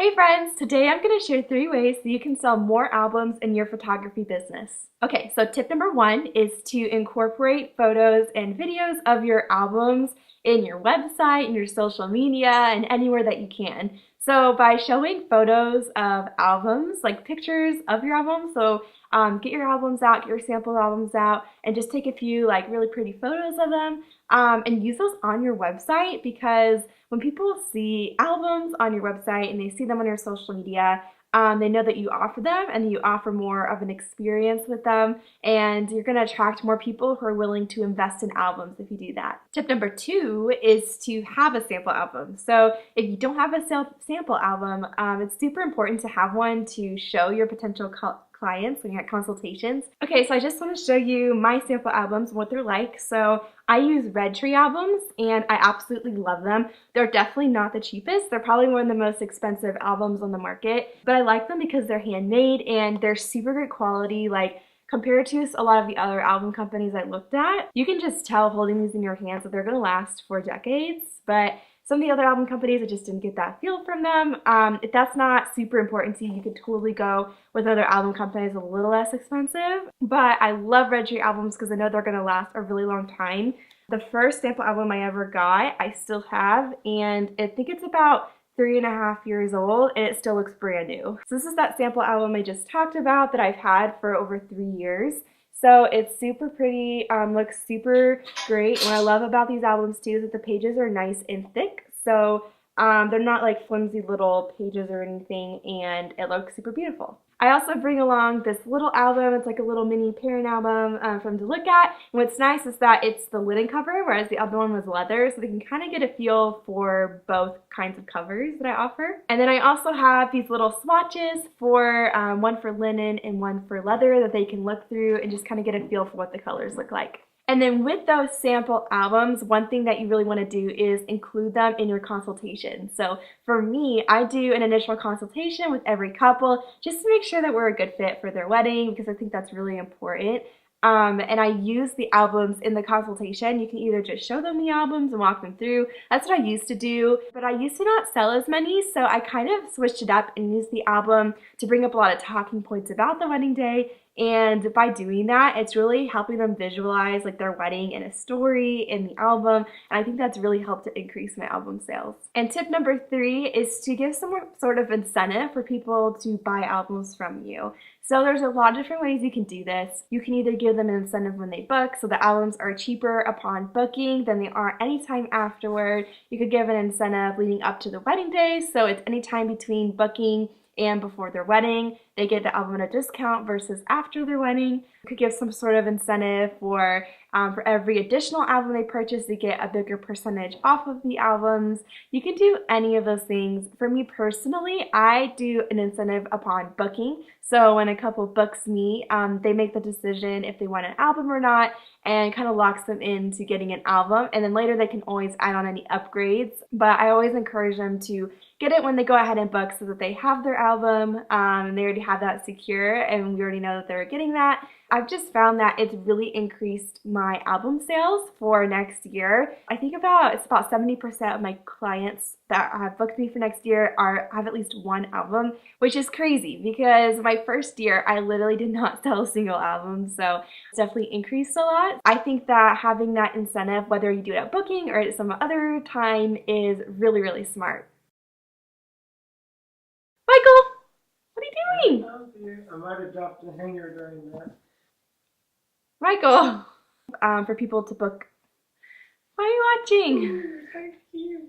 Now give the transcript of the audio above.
Hey friends, today I'm going to share 3 ways that you can sell more albums in your photography business. Okay, so tip number 1 is to incorporate photos and videos of your albums in your website, in your social media, and anywhere that you can. So by showing photos of albums, like pictures of your album, get your albums out, get your sample albums out, and just take a few like really pretty photos of them, and use those on your website because when people see albums on your website and they see them on your social media, they know that you offer them and you offer more of an experience with them, and you're going to attract more people who are willing to invest in albums if you do that. Tip number 2 is to have a sample album. So if you don't have a sample album, it's super important to have one to show your potential clients when you have consultations. Okay, so I just want to show you my sample albums and what they're like. So I use Red Tree albums and I absolutely love them. They're definitely not the cheapest. They're probably one of the most expensive albums on the market, but I like them because they're handmade and they're super great quality. Like, compared to a lot of the other album companies I looked at, you can just tell holding these in your hands that they're going to last for decades. But some of the other album companies, I just didn't get that feel from them. If that's not super important to you, you could totally go with other album companies a little less expensive. But I love Red Tree albums because I know they're going to last a really long time. The first sample album I ever got, I still have, and I think it's about 3.5 years old and it still looks brand new. So this is that sample album I just talked about that I've had for over 3 years. So it's super pretty, looks super great. What I love about these albums too is that the pages are nice and thick. So they're not like flimsy little pages or anything, and it looks super beautiful. I also bring along this little album. It's like a little mini parent album for them to look at. And what's nice is that it's the linen cover, whereas the other one was leather, so they can kind of get a feel for both kinds of covers that I offer. And then I also have these little swatches for one for linen and one for leather that they can look through and just kind of get a feel for what the colors look like. And then with those sample albums, one thing that you really want to do is include them in your consultation. So for me, I do an initial consultation with every couple just to make sure that we're a good fit for their wedding, because I think that's really important. And I use the albums in the consultation. You can either just show them the albums and walk them through. That's what I used to do, but I used to not sell as many, so I kind of switched it up and used the album to bring up a lot of talking points about the wedding day. And by doing that, it's really helping them visualize like their wedding in a story in the album. And I think that's really helped to increase my album sales. And tip number 3 is to give some sort of incentive for people to buy albums from you. So there's a lot of different ways you can do this. You can either give them an incentive when they book, so the albums are cheaper upon booking than they are anytime afterward. You could give an incentive leading up to the wedding day, so it's anytime between booking and before their wedding, they get the album at a discount versus after their wedding. You could give some sort of incentive for every additional album they purchase, they get a bigger percentage off of the albums. You can do any of those things. For me personally, I do an incentive upon booking. So when a couple books me, they make the decision if they want an album or not, and kind of locks them into getting an album. And then later they can always add on any upgrades. But I always encourage them to get it when they go ahead and book so that they have their album, and they already have that secure and we already know that they're getting that. I've just found that it's really increased my album sales for next year. I think it's about 70% of my clients that have booked me for next year have at least one album, which is crazy because my first year I literally did not sell a single album, so it's definitely increased a lot. I think that having that incentive, whether you do it at booking or at some other time, is really, really smart. Michael, what are you doing? I might have dropped the hanger during that. Michael, for people to book. Why are you watching? Thank you.